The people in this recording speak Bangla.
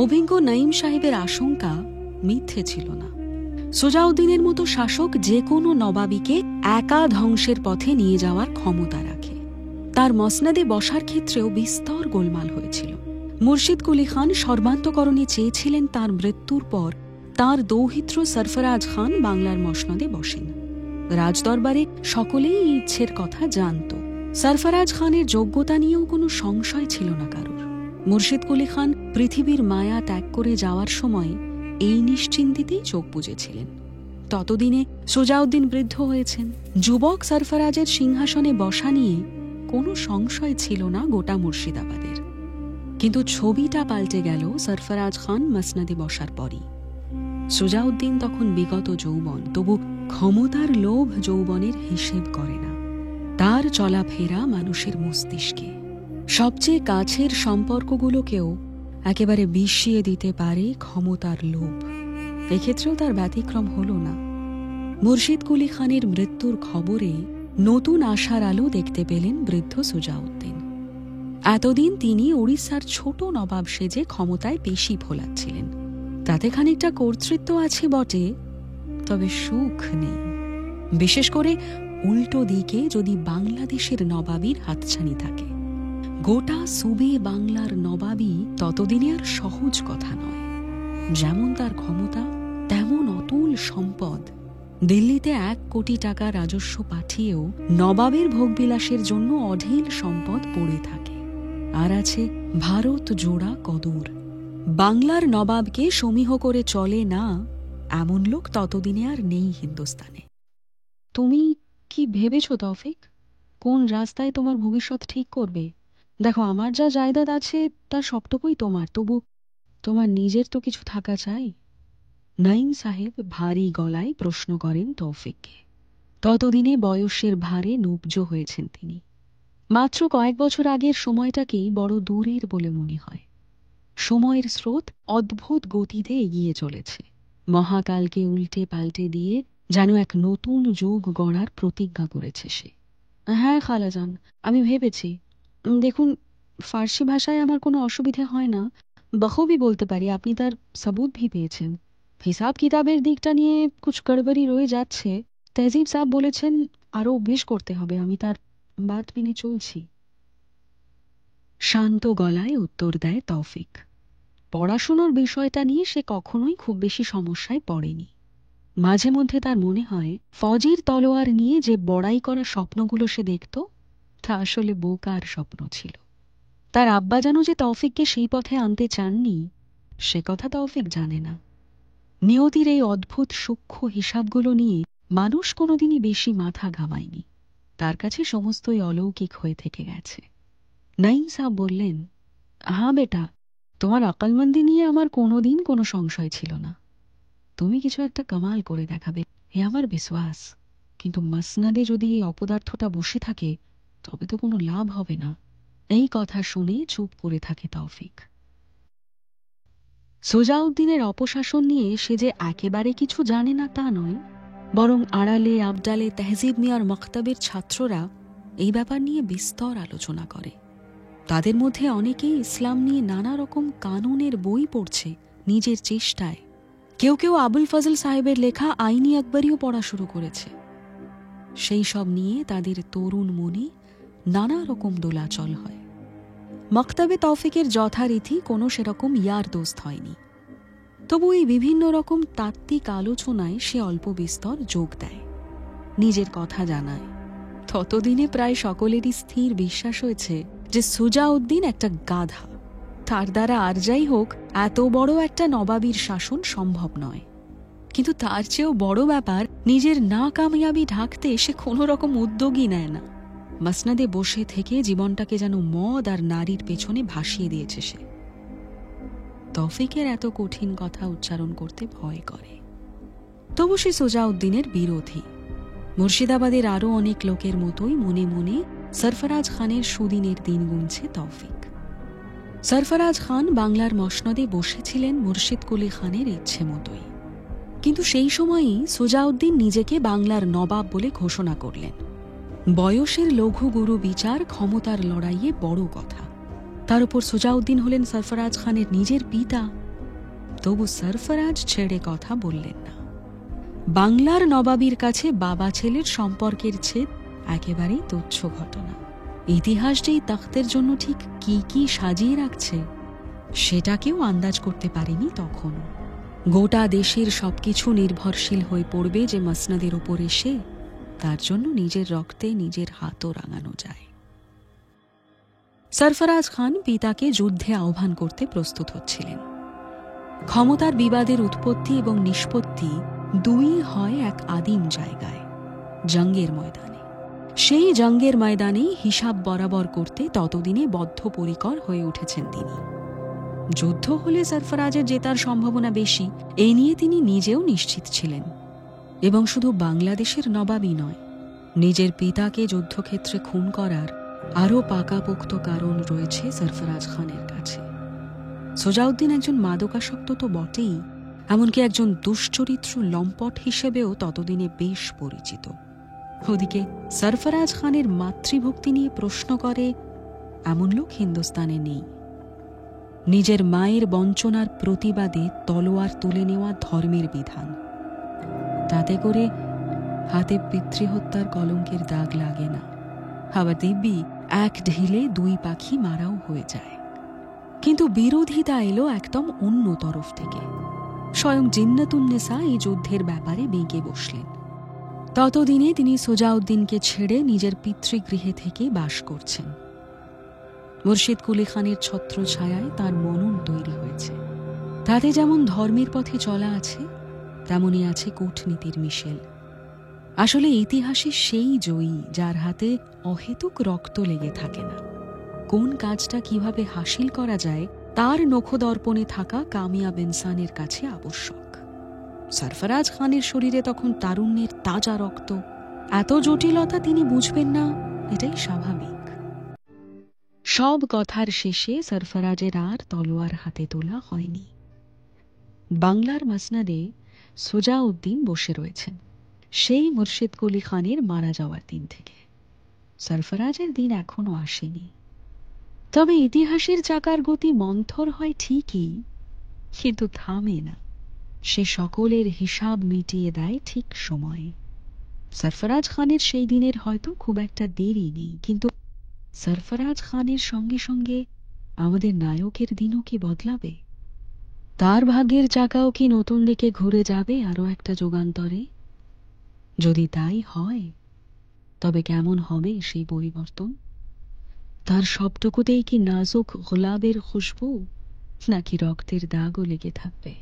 অভিজ্ঞ নাইম সাহেবের আশঙ্কা মিথ্যে ছিল না। সুজাউদ্দিনের মতো শাসক যে কোনো নবাবীকে একা ধ্বংসের পথে নিয়ে যাওয়ার ক্ষমতা রাখে। তার মসনদে বসার ক্ষেত্রেও বিস্তর গোলমাল হয়েছিল। মুর্শিদ কুলি খান সর্বান্তকরণে চেয়েছিলেন তার মৃত্যুর পর তার দৌহিত্র সরফরাজ খান বাংলার মসনদে বসেন। রাজদরবারে সকলেই এই ইচ্ছের কথা জানত। সরফরাজ খানের যোগ্যতা নিয়েও কোনো সংশয় ছিল না কারোর। মুর্শিদ কুলি খান পৃথিবীর মায়া ত্যাগ করে যাওয়ার সময় এই নিশ্চিন্তিতেই চোখ বুজেছিলেন। ততদিনে সুজাউদ্দিন বৃদ্ধ হয়েছেন। যুবক সরফরাজের সিংহাসনে বসা নিয়ে কোনো সংশয় ছিল না গোটা মুর্শিদাবাদের। কিন্তু ছবিটা পাল্টে গেল সরফরাজ খান মসনদে বসার পরই। সুজাউদ্দিন তখন বিগত যৌবন, তবু ক্ষমতার লোভ যৌবনের হিসেব করে না। তার চলাফেরা মানুষের মস্তিষ্কে সবচেয়ে কাছের সম্পর্কগুলোকেও একেবারে বিষিয়ে দিতে পারে ক্ষমতার লোভ। এক্ষেত্রেও তার ব্যতিক্রম হল না। মুর্শিদ কুলি খানের মৃত্যুর খবরে নতুন আশার আলো দেখতে পেলেন বৃদ্ধ সুজাউদ্দিন। এতদিন তিনি উড়িষ্যার ছোট নবাব সেজে ক্ষমতায় পেশি ফোলাচ্ছিলেন। তাতে খানিকটা কর্তৃত্ব আছে বটে, তবে সুখ নেই। বিশেষ করে উল্টো দিকে যদি বাংলাদেশের নবাবীর হাতছানি থাকে। গোটা সুবে বাংলার নবাবী ততদিনে আর সহজ কথা নয়। যেমন তার ক্ষমতা, তেমন অতুল সম্পদ। দিল্লিতে 1 কোটি টাকা রাজস্ব পাঠিয়েও নবাবের ভোগবিলাসের জন্য অঢেল সম্পদ পড়ে থাকে। আর আছে ভারত জোড়া কদর। বাংলার নবাবকে সমীহ করে চলে না এমন লোক ততদিনে আর নেই হিন্দুস্তানে। তুমি কি ভেবেছ তৌফিক? কোন রাস্তায় তোমার ভবিষ্যৎ ঠিক করবে? দেখো, আমার যা জায়দাদ আছে তার সবটুকুই তোমার, তবু তোমার নিজের তো কিছু থাকা চাই। নাইম সাহেব ভারী গলায় প্রশ্ন করেন তৌফিককে। ততদিনে বয়সের ভারে নুব্জ হয়েছেন তিনি। মাত্র কয়েক বছর আগের সময়টাকেই বড় দূরের বলে মনে হয়। সময়ের স্রোত অদ্ভুত গতিতে এগিয়ে চলেছে। মহাকালকে উল্টে পাল্টে দিয়ে যেন এক নতুন যুগ গড়ার প্রতিজ্ঞা করেছে সে। হ্যাঁ খালাজান, আমি ভেবেছি। দেখুন, ফার্সি ভাষায় আমার কোনো অসুবিধে হয় না, বখবি বলতে পারি। আপনি তার সবুত ভি পেয়েছেন। হিসাব কিতাবের দিকটা নিয়ে কুছ গড়বড়ি রয়ে যাচ্ছে। তেহজিব সাহেব বলেছেন আরো অভ্যেস করতে হবে। আমি তার বাত মেনে চলছি। শান্ত গলায় উত্তর দেয় তৌফিক। পড়াশোনার বিষয়টা নিয়ে সে কখনোই খুব বেশি সমস্যায় পড়েনি। মাঝে মধ্যে তার মনে হয় ফজির তলোয়ার নিয়ে যে বড়াই করা স্বপ্নগুলো সে দেখত, তা আসলে বোকার স্বপ্ন ছিল। তার আব্বা যেন যে তৌফিককে সেই পথে আনতে চাননি, সে কথা তৌফিক জানে না। নিয়তির এই অদ্ভুত সূক্ষ্ম হিসাবগুলো নিয়ে মানুষ কোনোদিনই বেশি মাথা ঘামায়নি। তার কাছে সমস্তই অলৌকিক হয়ে থেকে গেছে। নাইম সাহেব বললেন, হ্যাঁ বেটা, তোমার আকলমন্দি নিয়ে আমার কোনোদিন কোনো সংশয় ছিল না। তুমি কিছু একটা কামাল করে দেখাবে, এ আমার বিশ্বাস। কিন্তু মসনদে যদি এই অপদার্থটা বসে থাকে, তবে তো কোনো লাভ হবে না। এই কথা শুনে চুপ করে থাকে তৌফিক। সুজাউদ্দিনের অপশাসন নিয়ে সে যে একেবারে কিছু জানে না তা নয়, বরং আড়ালে আবডালে তেহজিব মিয়ার মক্তবের ছাত্ররা এই ব্যাপার নিয়ে বিস্তর আলোচনা করে। তাদের মধ্যে অনেকেই ইসলাম নিয়ে নানা রকম কানুনের বই পড়ছে নিজের চেষ্টায়। কেউ কেউ আবুল ফজল সাহেবের লেখা আইনি আকবরীও পড়া শুরু করেছে। সেই সব নিয়ে তাদের তরুণ মনে নানা রকম দোলাচল হয়। মক্তবে তৌফিকের যথারীতি কোনো সেরকম ইয়ার দোস্ত হয়নি। তবু এই বিভিন্ন রকম তাত্ত্বিক আলোচনায় সে অল্প বিস্তর যোগ দেয়, নিজের কথা জানায়। ততদিনে প্রায় সকলেরই স্থির বিশ্বাস হয়েছে যে সুজাউদ্দিন একটা গাধা। তার দ্বারা আর যাই হোক এত বড় একটা নবাবীর শাসন সম্ভব নয়। কিন্তু তার চেয়েও বড় ব্যাপার, নিজের না কামিয়াবি ঢাকতে সে কোনো রকম উদ্যোগই নেয় না। মসনদে বসে থেকে জীবনটাকে যেন মদ আর নারীর পেছনে ভাসিয়ে দিয়েছে সে। তৌফিকের এত কঠিন কথা উচ্চারণ করতে ভয় করে। তবু সে সুজাউদ্দিনের বিরোধী। মুর্শিদাবাদের আরো অনেক লোকের মতোই মনে মনে সরফরাজ খানের সুদিনের দিন গুনছে তৌফিক। সরফরাজ খান বাংলার মসনদে বসেছিলেন মুর্শিদ কুলি খানের ইচ্ছে মতোই। কিন্তু সেই সময়ই সুজাউদ্দিন নিজেকে বাংলার নবাব বলে ঘোষণা করলেন। বয়সের লঘু গুরু বিচার ক্ষমতার লড়াইয়ে বড় কথা। তার উপর সুজাউদ্দিন হলেন সরফরাজ খানের নিজের পিতা, তবু সরফরাজ ছেড়ে কথা বললেন না। বাংলার নবাবীর কাছে বাবা ছেলের সম্পর্কের ছেদ একেবারেই তুচ্ছ ঘটনা। ইতিহাস যেই তখ্তের জন্য ঠিক কি কি সাজিয়ে রাখছে সেটাকেও আন্দাজ করতে পারেনি তখন। গোটা দেশের সবকিছু নির্ভরশীল হয়ে পড়বে যে মসনদের উপর এসে, তার জন্য নিজের রক্তে নিজের হাতও রাঙানো যায়। সরফরাজ খান পিতাকে যুদ্ধে আহ্বান করতে প্রস্তুত হচ্ছিলেন। ক্ষমতার বিবাদের উৎপত্তি এবং নিষ্পত্তি দুই হয় এক আদিম জায়গায়, জঙ্গের ময়দানে। সেই জঙ্গের ময়দানেই হিসাব বরাবর করতে ততদিনে বদ্ধপরিকর হয়ে উঠেছেন তিনি। যুদ্ধ হলে সরফরাজের জেতার সম্ভাবনা বেশি, এই নিয়ে তিনি নিজেও নিশ্চিত ছিলেন। এবং শুধু বাংলাদেশের নবাবই নয়, নিজের পিতাকে যুদ্ধক্ষেত্রে খুন করার আরও পাকাপোক্ত কারণ রয়েছে সরফরাজ খানের কাছে। সোজাউদ্দিন একজন মাদকাসক্ত তো বটেই, এমনকি একজন দুশ্চরিত্র লম্পট হিসেবেও ততদিনে বেশ পরিচিত। ওদিকে সরফরাজ খানের মাতৃভক্তি নিয়ে প্রশ্ন করে এমন লোক হিন্দুস্তানে নেই। নিজের মায়ের বঞ্চনার প্রতিবাদে তলোয়ার তুলে নেওয়া ধর্মের বিধান, তাতে করে হাতে পিতৃহত্যার কলঙ্কের দাগ লাগে না। আবার দিব্যি এক ঢিলে দুই পাখি মারাও হয়ে যায়। কিন্তু বিরোধিতা এলো একদম অন্য তরফ থেকে। স্বয়ং জিন্নাতুন্নেসা এই যুদ্ধের ব্যাপারে বেঁকে বসলেন। ততদিনে তিনি সোজাউদ্দিনকে ছেড়ে নিজের পিতৃগৃহে থেকে বাস করছেন। মুর্শিদ কুলি খানের ছত্রছায়ায় তার মনন তৈরি হয়েছে। তাতে যেমন ধর্মের পথে চলা আছে, তেমনই আছে কূটনীতির মিশেল। আসলে ইতিহাসে সেই জয়ী যার হাতে অহেতুক রক্ত লেগে থাকে না। কোন কাজটা কিভাবে হাসিল করা যায় তার নখদর্পণে থাকা কামিয়াব ইনসানের কাছে আবশ্যক। সরফরাজ খানের শরীরে তখন তারুণ্যের তাজা রক্ত। এত জটিলতা তিনি বুঝবেন না, এটাই স্বাভাবিক। সব কথার শেষে সরফরাজের আর তলোয়ার হাতে তোলা হয়নি। বাংলার মসনদে সোজাউদ্দিন বসে রয়েছেন সেই মুর্শিদ কুলি খানের মারা যাওয়ার দিন থেকে। সরফরাজের দিন এখনো আসেনি। তবে ইতিহাসের চাকার গতি মন্থর হয় ঠিকই, কিন্তু থামে না। সে সকলের হিসাব মিটিয়ে দেয় ঠিক সময়ে। সরফরাজ খানের সেই দিনের হয়তো খুব একটা দেরি নেই, কিন্তু সরফরাজ খানের সঙ্গে সঙ্গে আমাদের নায়কের দিনও কি বদলাবে? তার ভাগ্যের চাকাও কি নতুন দিকে ঘুরে যাবে আরো একটা যুগান্তরে? যদি তাই হয়, তবে কেমন হবে সেই পরিবর্তন? তার সবটুকুতেই কি নাজুক গোলাপের খুশবু, নাকি রক্তের দাগও লেগে থাকবে?